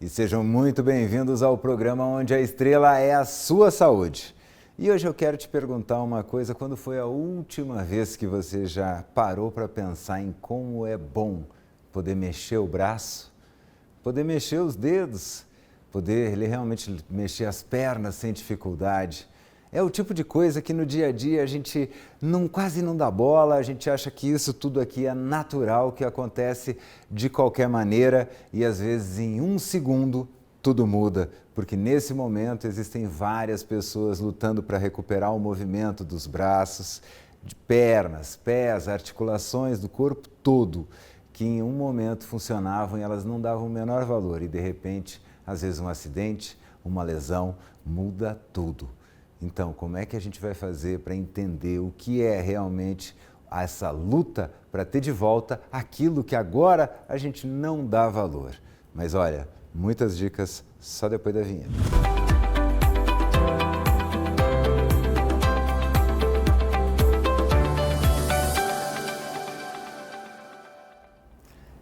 E sejam muito bem-vindos ao programa onde a estrela é a sua saúde. E hoje eu quero te perguntar uma coisa: quando foi a última vez que você já parou para pensar em como é bom poder mexer o braço, poder mexer os dedos, poder realmente mexer as pernas sem dificuldade? É o tipo de coisa que no dia a dia a gente quase não dá bola, a gente acha que isso tudo aqui é natural, que acontece de qualquer maneira e às vezes em um segundo tudo muda, porque nesse momento existem várias pessoas lutando para recuperar o movimento dos braços, de pernas, pés, articulações do corpo todo, que em um momento funcionavam e elas não davam o menor valor e de repente, às vezes um acidente, uma lesão, muda tudo. Então, como é que a gente vai fazer para entender o que é realmente essa luta para ter de volta aquilo que agora a gente não dá valor? Mas olha, muitas dicas só depois da vinheta.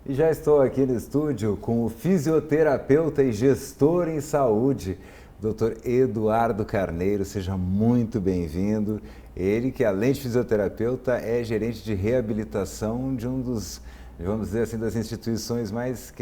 E já estou aqui no estúdio com o fisioterapeuta e gestor em saúde, Dr. Eduardo Carneiro. Seja muito bem-vindo. Ele que, além de fisioterapeuta, é gerente de reabilitação de um dos, vamos dizer assim, das instituições mais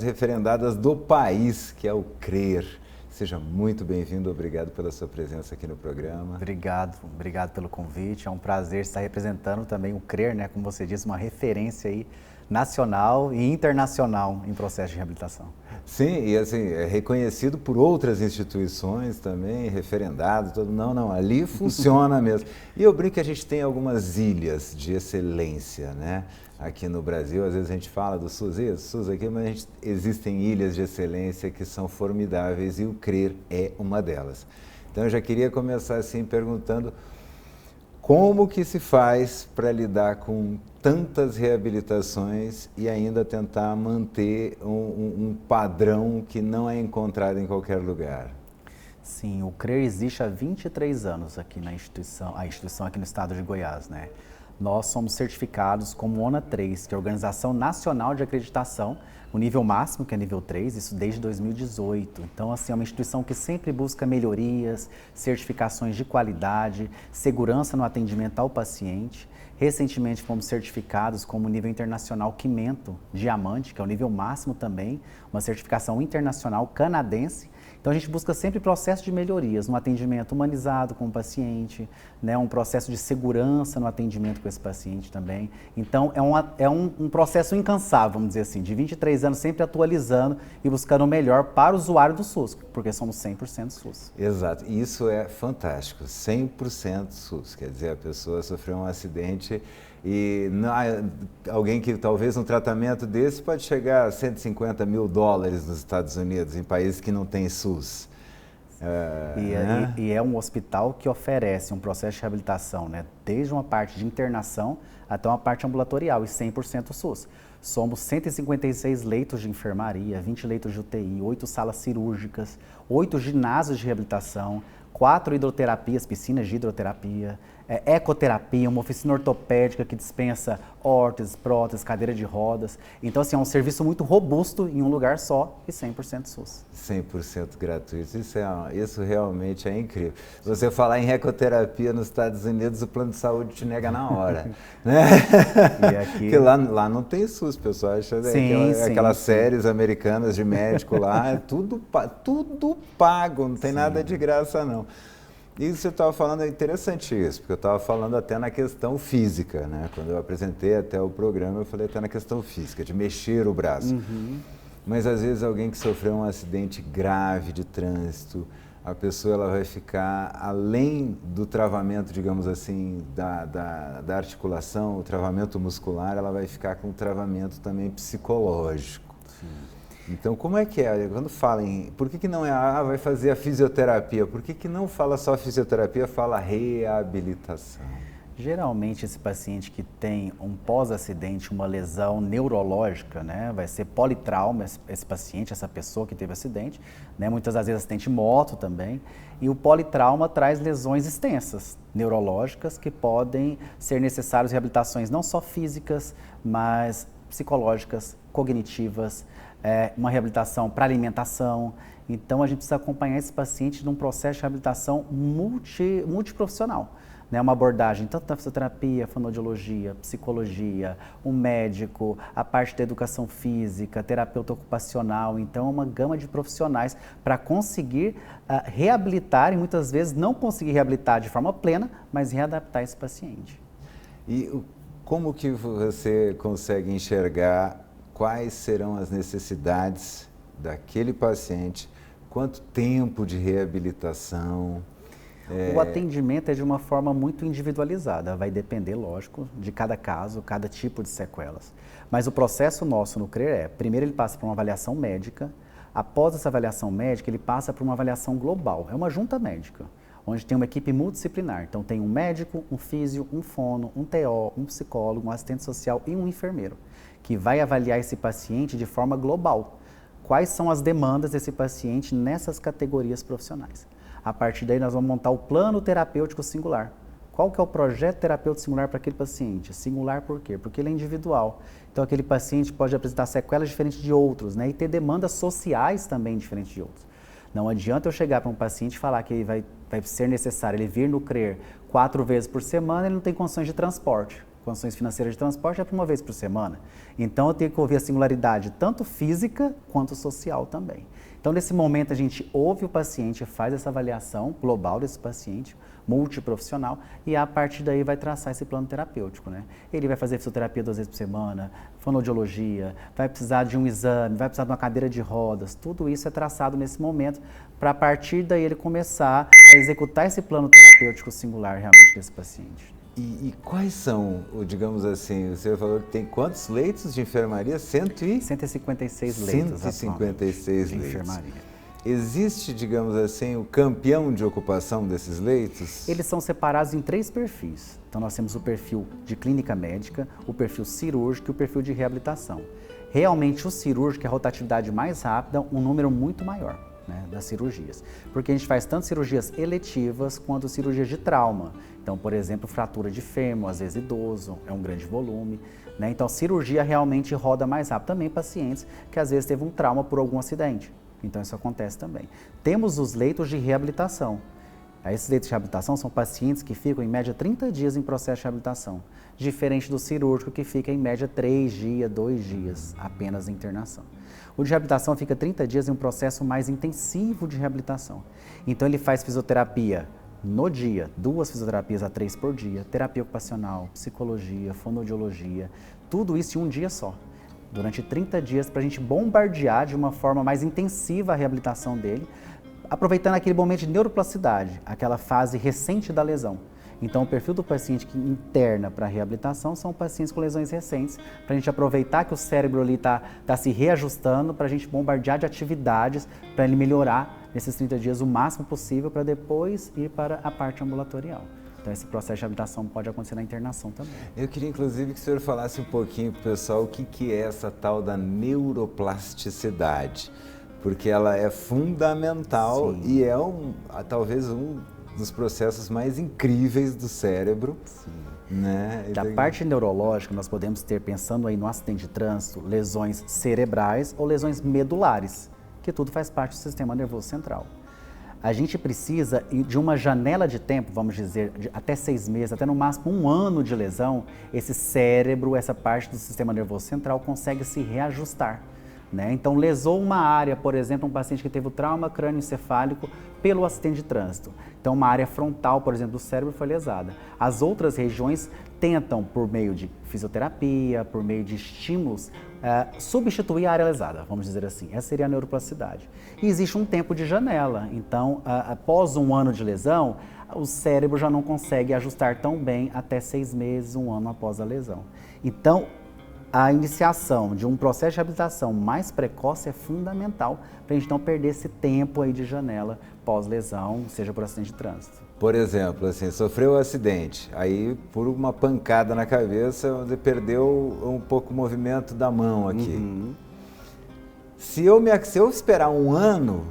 referendadas do país, que é o CRER. Seja muito bem-vindo, obrigado pela sua presença aqui no programa. Obrigado pelo convite. É um prazer estar representando também o CRER, né? Como você disse, uma referência aí nacional e internacional em processo de reabilitação. Sim, e assim, é reconhecido por outras instituições também, referendado, tudo. Não, ali funciona mesmo. E eu brinco que a gente tem algumas ilhas de excelência, né? Aqui no Brasil, às vezes a gente fala do SUS aqui, mas existem ilhas de excelência que são formidáveis e o CRER é uma delas. Então eu já queria começar assim perguntando como que se faz para lidar com tantas reabilitações e ainda tentar manter um padrão que não é encontrado em qualquer lugar? Sim, o CRER existe há 23 anos aqui na instituição, a instituição aqui no estado de Goiás, né? Nós somos certificados como ONA 3, que é a Organização Nacional de Acreditação, o nível máximo, que é nível 3, isso desde 2018. Então, assim, é uma instituição que sempre busca melhorias, certificações de qualidade, segurança no atendimento ao paciente. Recentemente fomos certificados como nível internacional Quimento Diamante, que é o nível máximo também, uma certificação internacional canadense. Então a gente busca sempre processo de melhorias no atendimento humanizado com o paciente, né, um processo de segurança no atendimento com esse paciente também. Então é um processo incansável, vamos dizer assim, de 23 anos sempre atualizando e buscando o melhor para o usuário do SUS, porque somos 100% SUS. Exato, e isso é fantástico, 100% SUS, quer dizer, a pessoa sofreu um acidente e alguém que talvez um tratamento desse pode chegar a $150 mil nos Estados Unidos, em países que não têm SUS. E é um hospital que oferece um processo de reabilitação, né? Desde uma parte de internação até uma parte ambulatorial e 100% SUS. Somos 156 leitos de enfermaria, 20 leitos de UTI, 8 salas cirúrgicas, 8 ginásios de reabilitação, 4 hidroterapias, piscinas de hidroterapia, ecoterapia, uma oficina ortopédica que dispensa órteses, próteses, cadeira de rodas. Então, assim, é um serviço muito robusto em um lugar só e 100% SUS. 100% gratuito, isso realmente é incrível. Você falar em ecoterapia nos Estados Unidos, o plano de saúde te nega na hora, né? E aqui... Porque lá não tem SUS, pessoal, acha aquelas séries americanas de médico lá, é tudo pago, não tem nada de graça não. E você estava falando, é interessante isso, porque eu estava falando até na questão física, né? Quando eu apresentei até o programa, eu falei até na questão física, de mexer o braço. Uhum. Mas às vezes alguém que sofreu um acidente grave de trânsito, a pessoa ela vai ficar, além do travamento, digamos assim, da articulação, o travamento muscular, ela vai ficar com um travamento também psicológico. Sim. Então, como é que é? Quando fala em... Por que não é, vai fazer a fisioterapia? Por que não fala só fisioterapia, fala reabilitação? Geralmente, esse paciente que tem um pós-acidente, uma lesão neurológica, né, vai ser politrauma esse paciente, essa pessoa que teve acidente, né, muitas das vezes acidente moto também, e o politrauma traz lesões extensas, neurológicas, que podem ser necessárias reabilitações não só físicas, mas psicológicas, cognitivas, uma reabilitação para alimentação. Então, a gente precisa acompanhar esse paciente num processo de reabilitação multiprofissional. Né, uma abordagem tanto da fisioterapia, fonoaudiologia, psicologia, um médico, a parte da educação física, terapeuta ocupacional. Então, é uma gama de profissionais para conseguir reabilitar e muitas vezes não conseguir reabilitar de forma plena, mas readaptar esse paciente. E como que você consegue enxergar quais serão as necessidades daquele paciente, quanto tempo de reabilitação? O atendimento é de uma forma muito individualizada, vai depender, lógico, de cada caso, cada tipo de sequelas. Mas o processo nosso no CRER primeiro ele passa por uma avaliação médica, após essa avaliação médica ele passa por uma avaliação global, é uma junta médica, onde tem uma equipe multidisciplinar. Então tem um médico, um físio, um fono, um TO, um psicólogo, um assistente social e um enfermeiro, que vai avaliar esse paciente de forma global. Quais são as demandas desse paciente nessas categorias profissionais? A partir daí, nós vamos montar o plano terapêutico singular. Qual que é o projeto terapêutico singular para aquele paciente? Singular por quê? Porque ele é individual. Então, aquele paciente pode apresentar sequelas diferentes de outros, né? E ter demandas sociais também diferentes de outros. Não adianta eu chegar para um paciente e falar que vai ser necessário ele vir no CRER 4 vezes por semana, ele não tem condições de transporte. Condições financeiras de transporte é para 1 vez por semana. Então, eu tenho que ouvir a singularidade tanto física quanto social também. Então, nesse momento, a gente ouve o paciente, faz essa avaliação global desse paciente, multiprofissional, e a partir daí vai traçar esse plano terapêutico, né? Ele vai fazer fisioterapia 2 vezes por semana, fonoaudiologia, vai precisar de um exame, vai precisar de uma cadeira de rodas, tudo isso é traçado nesse momento, para a partir daí ele começar a executar esse plano terapêutico singular realmente desse paciente. E quais são, digamos assim, você falou que tem quantos leitos de enfermaria? 156 leitos 156 de leitos. enfermaria. Existe, digamos assim, o campeão de ocupação desses leitos? Eles são separados em 3 perfis. Então nós temos o perfil de clínica médica, o perfil cirúrgico e o perfil de reabilitação. Realmente o cirúrgico é a rotatividade mais rápida, um número muito maior, né, das cirurgias. Porque a gente faz tanto cirurgias eletivas quanto cirurgias de trauma. Então, por exemplo, fratura de fêmur, às vezes idoso, é um grande volume, né? Então, a cirurgia realmente roda mais rápido. Também pacientes que às vezes teve um trauma por algum acidente. Então, isso acontece também. Temos os leitos de reabilitação. Esses leitos de reabilitação são pacientes que ficam em média 30 dias em processo de reabilitação, diferente do cirúrgico que fica em média 3 dias, 2 dias apenas de internação. O de reabilitação fica 30 dias em um processo mais intensivo de reabilitação. Então ele faz fisioterapia no dia, 2 fisioterapias a 3 por dia, terapia ocupacional, psicologia, fonoaudiologia, tudo isso em um dia só. Durante 30 dias para a gente bombardear de uma forma mais intensiva a reabilitação dele, aproveitando aquele momento de neuroplasticidade, aquela fase recente da lesão. Então, o perfil do paciente que interna para a reabilitação são pacientes com lesões recentes, para a gente aproveitar que o cérebro ali está se reajustando, para a gente bombardear de atividades, para ele melhorar nesses 30 dias o máximo possível, para depois ir para a parte ambulatorial. Então, esse processo de reabilitação pode acontecer na internação também. Eu queria, inclusive, que o senhor falasse um pouquinho para o pessoal o que é essa tal da neuroplasticidade, porque ela é fundamental. Sim. E é talvez um dos processos mais incríveis do cérebro. Sim. Né? Da parte neurológica, nós podemos ter, pensando aí no acidente de trânsito, lesões cerebrais ou lesões medulares, que tudo faz parte do sistema nervoso central. A gente precisa de uma janela de tempo, vamos dizer, de até 6 meses, até no máximo 1 ano de lesão, esse cérebro, essa parte do sistema nervoso central consegue se reajustar. Né? Então, lesou uma área, por exemplo, um paciente que teve o trauma crânioencefálico pelo acidente de trânsito. Então, uma área frontal, por exemplo, do cérebro foi lesada. As outras regiões tentam, por meio de fisioterapia, por meio de estímulos, substituir a área lesada, vamos dizer assim. Essa seria a neuroplasticidade. E existe um tempo de janela. Então, após 1 ano de lesão, o cérebro já não consegue ajustar tão bem até 6 meses, 1 ano após a lesão. Então, a iniciação de um processo de reabilitação mais precoce é fundamental para a gente não perder esse tempo aí de janela pós-lesão, seja por acidente de trânsito. Por exemplo, assim, sofreu um acidente, aí por uma pancada na cabeça, você perdeu um pouco o movimento da mão aqui. Uhum. Se eu esperar 1 ano,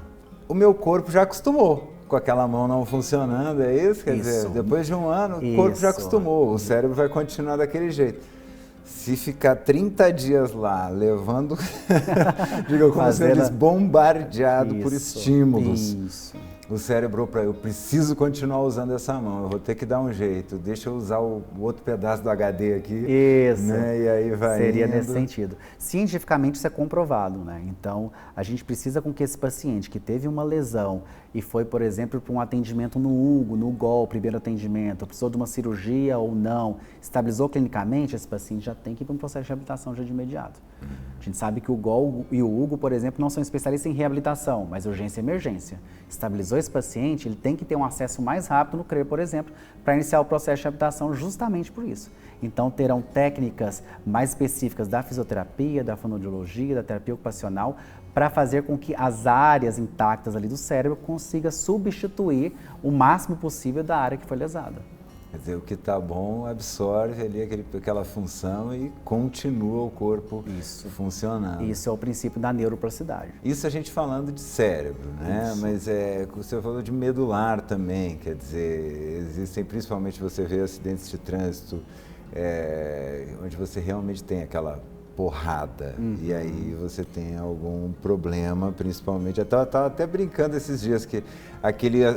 o meu corpo já acostumou com aquela mão não funcionando, é isso? Quer dizer, depois de 1 ano, o corpo já acostumou, o cérebro vai continuar daquele jeito. Se ficar 30 dias lá, levando, diga como se eles bombardeado por estímulos. O cérebro, eu preciso continuar usando essa mão, eu vou ter que dar um jeito, deixa eu usar o outro pedaço do HD aqui. Isso, né? E aí vai seria indo. Nesse sentido. Cientificamente isso é comprovado, né? Então, a gente precisa com que esse paciente que teve uma lesão e foi, por exemplo, para um atendimento no UGO, no GOL, primeiro atendimento, precisou de uma cirurgia ou não, estabilizou clinicamente, esse paciente já tem que ir para um processo de reabilitação já de imediato. A gente sabe que o GOL e o UGO, por exemplo, não são especialistas em reabilitação, mas urgência e emergência. Estabilizou esse paciente, ele tem que ter um acesso mais rápido no CRER, por exemplo, para iniciar o processo de reabilitação justamente por isso. Então, terão técnicas mais específicas da fisioterapia, da fonoaudiologia, da terapia ocupacional, para fazer com que as áreas intactas ali do cérebro consiga substituir o máximo possível da área que foi lesada. Quer dizer, o que está bom absorve ali aquela função e continua o corpo funcionando. Isso é o princípio da neuroplasticidade. Isso a gente falando de cérebro, né? Isso. Mas você falou de medular também, quer dizer, existem, principalmente você vê acidentes de trânsito, onde você realmente tem aquela porrada, e aí você tem algum problema, principalmente. Eu estava até brincando esses dias que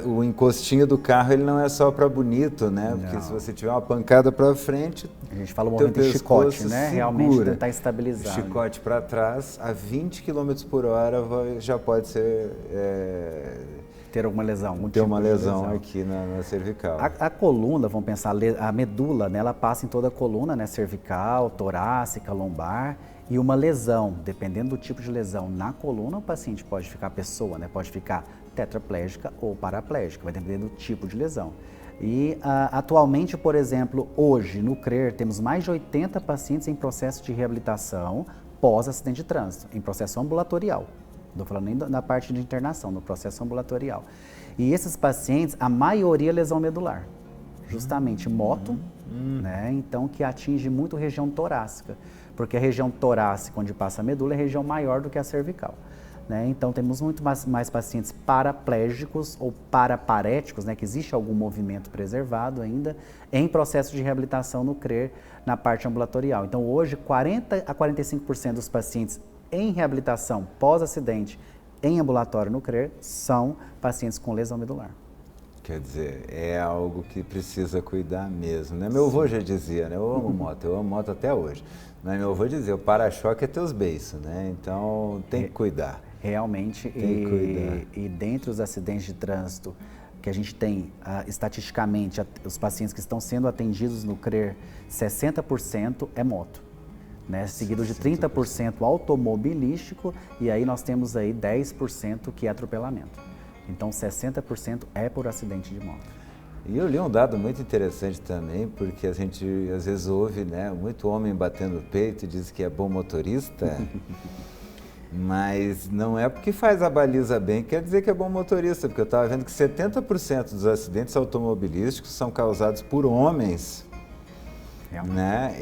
o encostinho do carro ele não é só para bonito, né? Não. Porque se você tiver uma pancada para frente, a gente fala o movimento de chicote, né? Segura. Realmente tentar estabilizar. Chicote para trás a 20 km por hora já pode ser ter alguma lesão. Ter uma lesão aqui na cervical. A coluna, vamos pensar, a medula, né, ela passa em toda a coluna, né, cervical, torácica, lombar, e uma lesão, dependendo do tipo de lesão na coluna, o paciente pode ficar, pode ficar tetraplégica ou paraplégica, vai depender do tipo de lesão. E atualmente, por exemplo, hoje no CRER temos mais de 80 pacientes em processo de reabilitação pós-acidente de trânsito, em processo ambulatorial. Não estou falando nem na parte de internação, no processo ambulatorial. E esses pacientes, a maioria é lesão medular, justamente moto, né? Então que atinge muito a região torácica, porque a região torácica onde passa a medula é região maior do que a cervical. Né? Então temos muito mais pacientes paraplégicos ou paraparéticos, né? Que existe algum movimento preservado ainda, em processo de reabilitação no CRER, na parte ambulatorial. Então hoje 40 a 45% dos pacientes em reabilitação pós-acidente em ambulatório no CRER são pacientes com lesão medular. Quer dizer, é algo que precisa cuidar mesmo, né? Meu avô já dizia, né? Eu amo moto até hoje. Mas meu avô dizia, o para-choque é teus beiços, né? Então tem que cuidar. Realmente, e dentre os acidentes de trânsito que a gente tem, estatisticamente, os pacientes que estão sendo atendidos no CRER, 60% é moto. Né, seguido de 30% automobilístico, e aí nós temos aí 10% que é atropelamento. Então 60% é por acidente de moto. E eu li um dado muito interessante também, porque a gente às vezes ouve, né, muito homem batendo o peito e diz que é bom motorista, mas não é porque faz a baliza bem, quer dizer que é bom motorista, porque eu estava vendo que 70% dos acidentes automobilísticos são causados por homens. Né?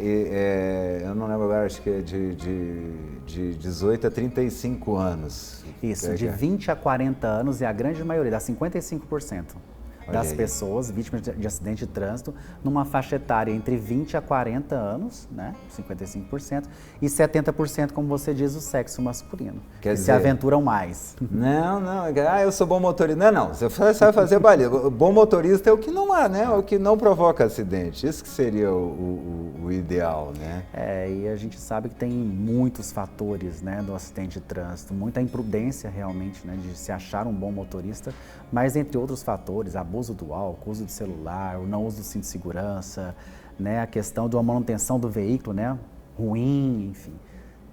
Eu não lembro agora, acho que é de 18 a 35 anos. Isso, de 20 a 40 anos é a grande maioria, dá 55% das pessoas vítimas de acidente de trânsito numa faixa etária entre 20 a 40 anos, né? 55%, e 70%, como você diz, o sexo masculino, que se aventuram mais. Não, eu sou bom motorista. Não, você sabe fazer baliza. Bom motorista é o que não há, né? É o que não provoca acidente. Isso que seria o ideal, né? E a gente sabe que tem muitos fatores, né, do acidente de trânsito, muita imprudência realmente, né, de se achar um bom motorista, mas entre outros fatores, abuso do álcool, uso de celular, o não uso do cinto de segurança, né, a questão da manutenção do veículo, né, ruim, enfim.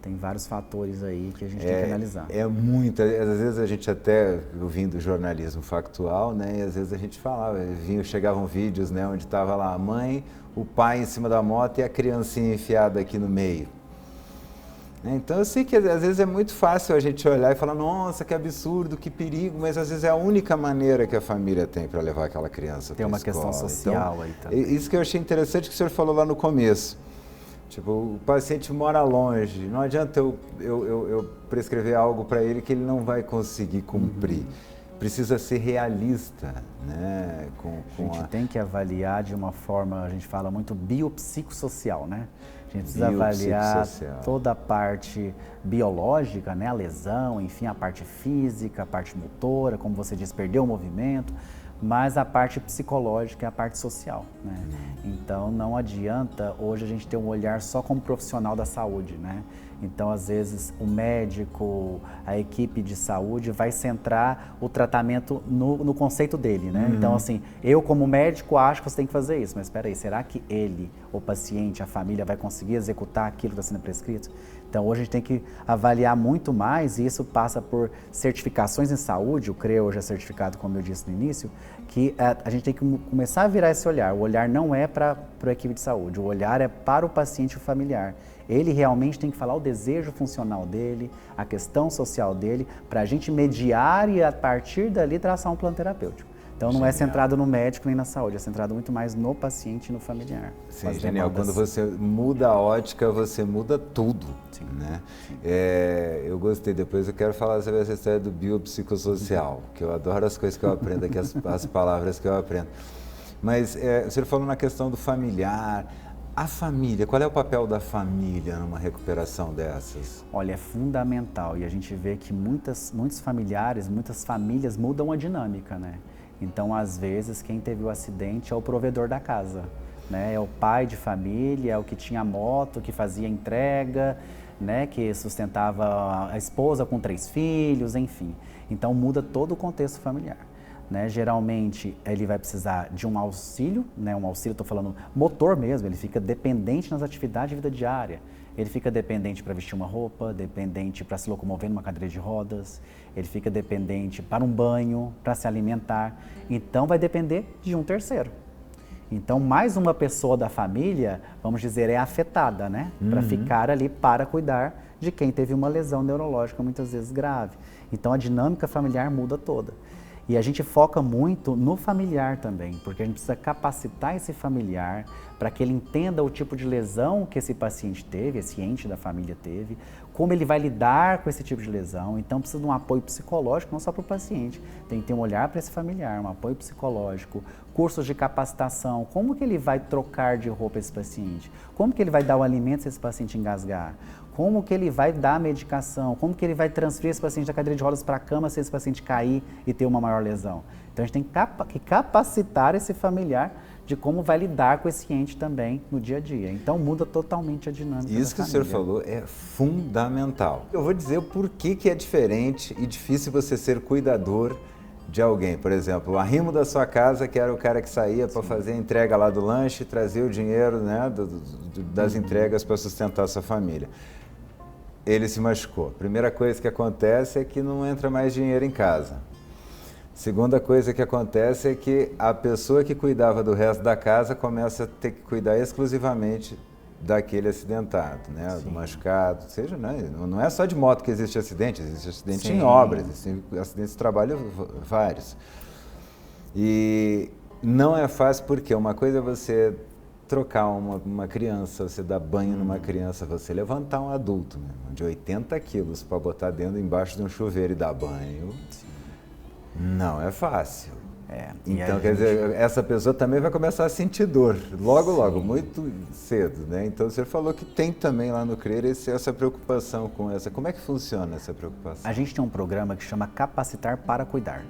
Tem vários fatores aí que a gente tem que analisar. Às vezes a gente até, eu vim do jornalismo factual, né, e às vezes a gente falava, chegavam vídeos, né, onde estava lá a mãe, o pai em cima da moto e a criancinha enfiada aqui no meio. Então eu sei que às vezes é muito fácil a gente olhar e falar, nossa, que absurdo, que perigo, mas às vezes é a única maneira que a família tem para levar aquela criança para a escola. Tem uma questão social então, aí também. Isso que eu achei interessante que o senhor falou lá no começo. Tipo, o paciente mora longe, não adianta eu prescrever algo para ele que ele não vai conseguir cumprir. precisa ser realista, né? A gente tem que avaliar de uma forma, a gente fala muito biopsicossocial, né? A gente precisa avaliar toda a parte biológica, né? A lesão, enfim, a parte física, a parte motora, como você disse, perdeu o movimento, mas a parte psicológica é a parte social, né? Então não adianta hoje a gente ter um olhar só como profissional da saúde, né? Então, às vezes, o médico, a equipe de saúde vai centrar o tratamento no conceito dele, né? Então, assim, eu como médico acho que você tem que fazer isso, mas espera aí, será que ele, o paciente, a família vai conseguir executar aquilo que está sendo prescrito? Então, hoje a gente tem que avaliar muito mais e isso passa por certificações em saúde, o CREA hoje é certificado, como eu disse no início, que a gente tem que começar a virar esse olhar. O olhar não é para a equipe de saúde, o olhar é para o paciente e o familiar. Ele realmente tem que falar o desejo funcional dele, a questão social dele, para a gente mediar e a partir dali traçar um plano terapêutico. Então não é centrado no médico nem na saúde, é centrado muito mais no paciente e no familiar. Sim, genial. Quando você muda a ótica, você muda tudo. Sim. Né? Sim. Eu gostei, depois eu quero falar sobre essa história do biopsicossocial, que eu adoro as coisas que eu aprendo aqui, as palavras que eu aprendo. Mas você falou na questão do familiar. A família, qual é o papel da família numa recuperação dessas? Olha, é fundamental e a gente vê que muitos familiares, muitas famílias mudam a dinâmica, né? Então, às vezes, quem teve o acidente é o provedor da casa, né? É o pai de família, é o que tinha moto, que fazia entrega, né? Que sustentava a esposa com 3 filhos, enfim. Então, muda todo o contexto familiar. Né? Geralmente ele vai precisar de um auxílio, né? Um auxílio, estou falando motor mesmo, ele fica dependente nas atividades de vida diária. Ele fica dependente para vestir uma roupa, dependente para se locomover numa cadeira de rodas, ele fica dependente para um banho, para se alimentar. Então vai depender de um terceiro. Então mais uma pessoa da família, vamos dizer, é afetada, né? Para ficar ali para cuidar de quem teve uma lesão neurológica muitas vezes grave. Então a dinâmica familiar muda toda. E a gente foca muito no familiar também, porque a gente precisa capacitar esse familiar para que ele entenda o tipo de lesão que esse paciente teve, esse ente da família teve, como ele vai lidar com esse tipo de lesão. Então precisa de um apoio psicológico, não só para o paciente, tem que ter um olhar para esse familiar, um apoio psicológico, cursos de capacitação, como que ele vai trocar de roupa esse paciente, como que ele vai dar o alimento se esse paciente engasgar, como que ele vai dar a medicação, como que ele vai transferir esse paciente da cadeira de rodas para a cama se esse paciente cair e ter uma maior lesão. Então a gente tem que capacitar esse familiar de como vai lidar com esse ente também no dia a dia. Então muda totalmente a dinâmica da família. Isso que o senhor falou é fundamental. Eu vou dizer o porquê que é diferente e difícil você ser cuidador de alguém. Por exemplo, o arrimo da sua casa, que era o cara que saía para fazer a entrega lá do lanche, trazer o dinheiro, né, das entregas para sustentar a sua família. Ele se machucou. Primeira coisa que acontece é que não entra mais dinheiro em casa. Segunda coisa que acontece é que a pessoa que cuidava do resto da casa começa a ter que cuidar exclusivamente daquele acidentado, né? Do machucado, seja, né? Não é só de moto que existe acidente em obras, existem acidentes de trabalho vários. E não é fácil porque uma coisa é você trocar uma criança, você dar banho numa criança, você levantar um adulto mesmo, de 80 quilos para botar dentro embaixo de um chuveiro e dar banho, não é fácil. Então, quer dizer, essa pessoa também vai começar a sentir dor, logo, muito cedo, né? Então, você falou que tem também lá no CREA essa preocupação com essa. Como é que funciona essa preocupação? A gente tem um programa que chama Capacitar para Cuidar.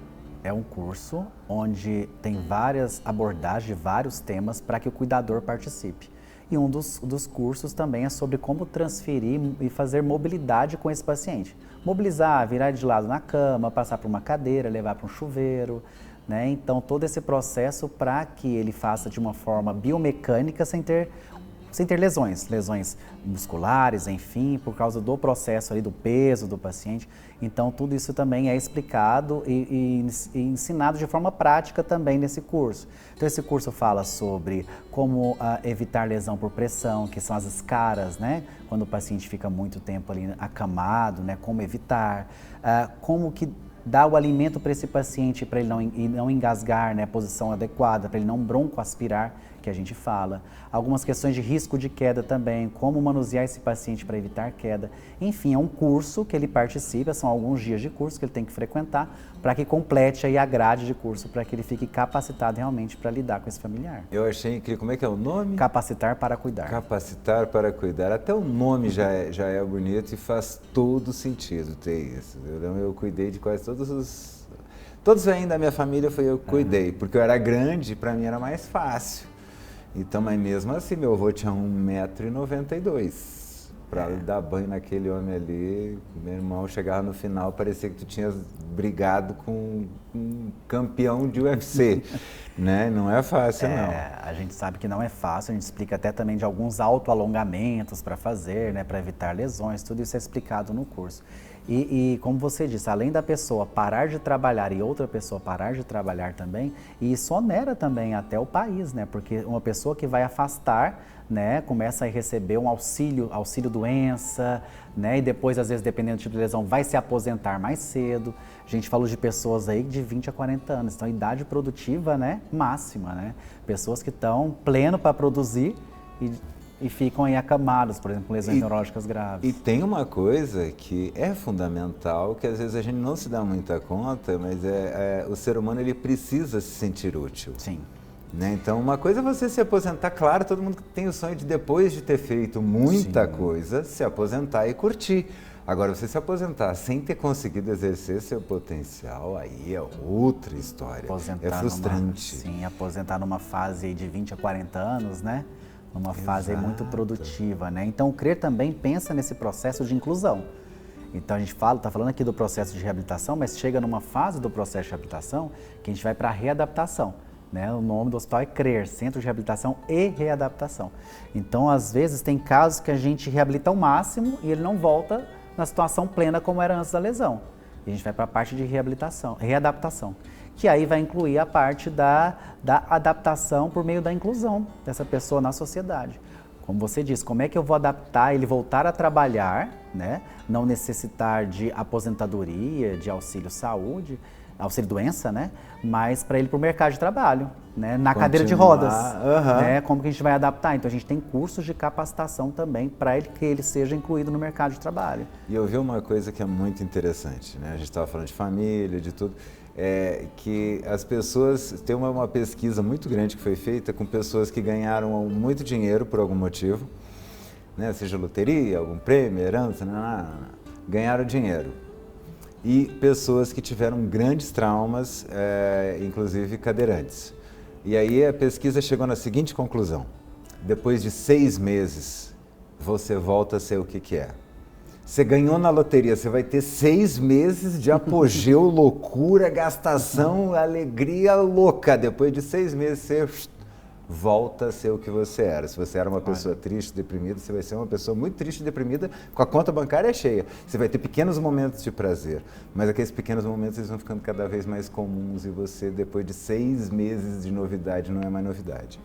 É um curso onde tem várias abordagens, vários temas para que o cuidador participe. E um dos cursos também é sobre como transferir e fazer mobilidade com esse paciente. Mobilizar, virar de lado na cama, passar por uma cadeira, levar para um chuveiro, né? Então, todo esse processo para que ele faça de uma forma biomecânica sem ter lesões musculares, enfim, por causa do processo ali do peso do paciente. Então, tudo isso também é explicado e ensinado de forma prática também nesse curso. Então, esse curso fala sobre como evitar lesão por pressão, que são as escaras, né? Quando o paciente fica muito tempo ali acamado, né? Como evitar, como que dar o alimento para esse paciente para ele não engasgar, né? Posição adequada, para ele não broncoaspirar. que a gente fala, algumas questões de risco de queda também, como manusear esse paciente para evitar queda. Enfim, é um curso que ele participa, são alguns dias de curso que ele tem que frequentar para que complete aí a grade de curso, para que ele fique capacitado realmente para lidar com esse familiar. Eu achei incrível. Como é que é o nome? Capacitar para cuidar. Capacitar para cuidar. Até o nome já é bonito e faz todo sentido ter isso. Eu cuidei de quase todos os... Todos ainda da minha família foi eu que cuidei, porque eu era grande e para mim era mais fácil. Então, mas mesmo assim, meu avô tinha 1,92 m. Para dar banho naquele homem ali, meu irmão chegava no final, parecia que tu tinhas brigado com um campeão de UFC, né? Não é fácil, não. A gente sabe que não é fácil, a gente explica até também de alguns autoalongamentos para fazer, né? Para evitar lesões, tudo isso é explicado no curso. E como você disse, além da pessoa parar de trabalhar e outra pessoa parar de trabalhar também, e isso onera também até o país, né? Porque uma pessoa que vai afastar, né, começa a receber um auxílio doença, né, e depois, às vezes, dependendo do tipo de lesão, vai se aposentar mais cedo. A gente falou de pessoas aí de 20 a 40 anos, então idade produtiva, né, máxima, né? Pessoas que estão pleno para produzir e ficam aí acamados, por exemplo, com lesões neurológicas graves. E tem uma coisa que é fundamental, que às vezes a gente não se dá muita conta, mas o ser humano ele precisa se sentir útil. Sim. Né? Então, uma coisa é você se aposentar, claro, todo mundo tem o sonho de, depois de ter feito muita coisa, se aposentar e curtir. Agora, você se aposentar sem ter conseguido exercer seu potencial, aí é outra história. É frustrante. Sim, aposentar numa fase aí de 20 a 40 anos, né? Numa fase aí muito produtiva, né? Então, o CRER também pensa nesse processo de inclusão. Então, a gente está falando aqui do processo de reabilitação, mas chega numa fase do processo de reabilitação que a gente vai para a readaptação. Né? O nome do hospital é CRER, Centro de Reabilitação e Readaptação. Então, às vezes, tem casos que a gente reabilita ao máximo e ele não volta na situação plena como era antes da lesão. E a gente vai para a parte de readaptação, que aí vai incluir a parte da adaptação por meio da inclusão dessa pessoa na sociedade. Como você disse, como é que eu vou adaptar ele voltar a trabalhar, né? Não necessitar de aposentadoria, de auxílio saúde, auxílio doença, né? Mas para ele para o mercado de trabalho, né? Na cadeira de rodas, né? Como que a gente vai adaptar? Então a gente tem cursos de capacitação também para que ele seja incluído no mercado de trabalho. E eu vi uma coisa que é muito interessante, né? A gente estava falando de família, de tudo, que as pessoas, tem uma pesquisa muito grande que foi feita com pessoas que ganharam muito dinheiro por algum motivo, né? Seja loteria, algum prêmio, herança, ganharam dinheiro. E pessoas que tiveram grandes traumas, inclusive cadeirantes. E aí a pesquisa chegou na seguinte conclusão: depois de 6 meses, você volta a ser o que é. Você ganhou na loteria, você vai ter 6 meses de apogeu, loucura, gastação, alegria louca. Depois de 6 meses, você volta a ser o que você era. Se você era uma pessoa triste, deprimida, você vai ser uma pessoa muito triste e deprimida com a conta bancária cheia. Você vai ter pequenos momentos de prazer, mas aqueles pequenos momentos eles vão ficando cada vez mais comuns e você, depois de 6 meses de novidade, não é mais novidade.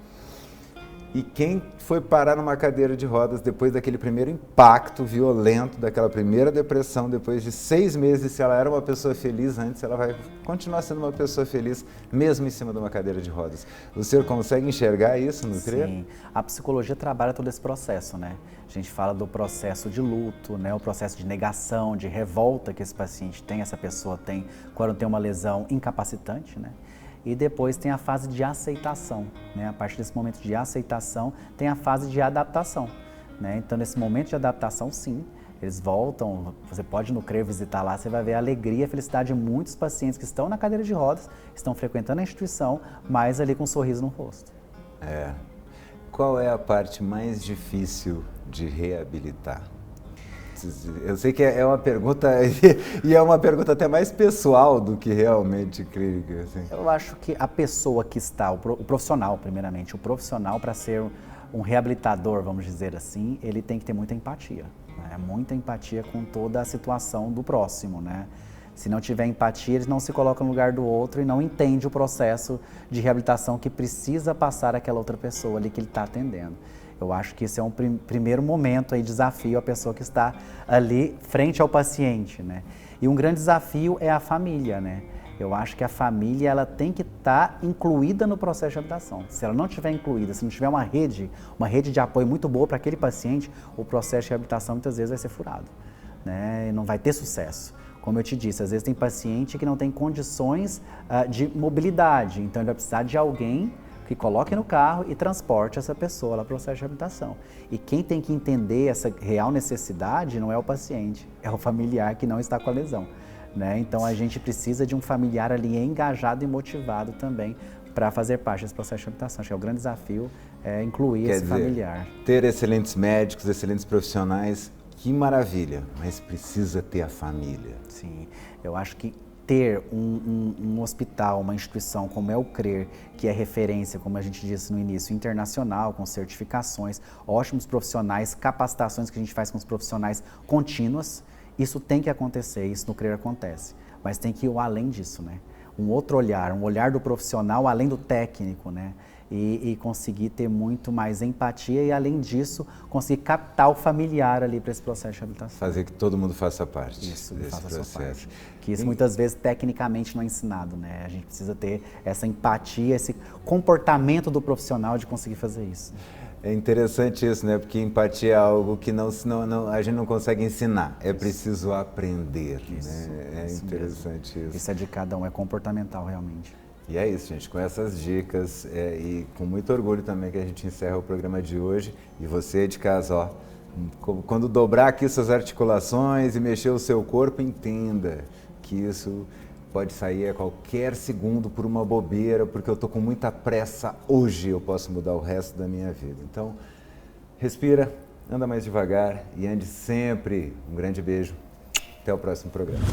E quem foi parar numa cadeira de rodas depois daquele primeiro impacto violento, daquela primeira depressão, depois de 6 meses, se ela era uma pessoa feliz antes, ela vai continuar sendo uma pessoa feliz, mesmo em cima de uma cadeira de rodas. O senhor consegue enxergar isso no CRER? Sim, a psicologia trabalha todo esse processo, né? A gente fala do processo de luto, né? O processo de negação, de revolta que esse paciente tem, essa pessoa tem, quando tem uma lesão incapacitante, né? E depois tem a fase de aceitação, né? A partir desse momento de aceitação, tem a fase de adaptação, né? Então, nesse momento de adaptação, sim, eles voltam, você pode no CRER visitar lá, você vai ver a alegria e a felicidade de muitos pacientes que estão na cadeira de rodas, estão frequentando a instituição, mas ali com um sorriso no rosto. Qual é a parte mais difícil de reabilitar? Eu sei que é uma pergunta, e é uma pergunta até mais pessoal do que realmente clínica. Assim. Eu acho que a pessoa que está, o profissional primeiramente, o profissional para ser um reabilitador, vamos dizer assim, ele tem que ter muita empatia, né? Muita empatia com toda a situação do próximo, né? Se não tiver empatia, eles não se colocam no lugar do outro e não entende o processo de reabilitação que precisa passar aquela outra pessoa ali que ele está atendendo. Eu acho que esse é um primeiro momento aí, desafio a pessoa que está ali frente ao paciente, né? E um grande desafio é a família, né? Eu acho que a família ela tem que estar incluída no processo de habitação. Se ela não estiver incluída, se não tiver uma rede de apoio muito boa para aquele paciente, o processo de reabilitação muitas vezes vai ser furado, né? E não vai ter sucesso. Como eu te disse, às vezes tem paciente que não tem condições de mobilidade, então ele vai precisar de alguém que coloque no carro e transporte essa pessoa lá para o processo de reabilitação. E quem tem que entender essa real necessidade não é o paciente, é o familiar que não está com a lesão, né? Então a gente precisa de um familiar ali engajado e motivado também para fazer parte desse processo de reabilitação. Acho que é o grande desafio é incluir esse familiar. Ter excelentes médicos, excelentes profissionais, que maravilha, mas precisa ter a família. Sim, eu acho que ter um hospital, uma instituição como é o CRER, que é referência, como a gente disse no início, internacional, com certificações, ótimos profissionais, capacitações que a gente faz com os profissionais contínuas, isso tem que acontecer, isso no CRER acontece, mas tem que ir além disso, né? Um outro olhar, um olhar do profissional além do técnico, né? E conseguir ter muito mais empatia e, além disso, conseguir captar o familiar ali para esse processo de reabilitação. Fazer que todo mundo faça parte desse processo. A sua parte. Que isso muitas vezes tecnicamente não é ensinado, né? A gente precisa ter essa empatia, esse comportamento do profissional de conseguir fazer isso. É interessante isso, né? Porque empatia é algo que a gente não consegue ensinar, é preciso aprender, né? É interessante isso. Isso é de cada um, é comportamental realmente. E é isso, gente, com essas dicas e com muito orgulho também que a gente encerra o programa de hoje. E você de casa, ó, quando dobrar aqui suas articulações e mexer o seu corpo, entenda que isso pode sair a qualquer segundo por uma bobeira, porque eu tô com muita pressa hoje, eu posso mudar o resto da minha vida. Então, respira, anda mais devagar e ande sempre. Um grande beijo, até o próximo programa.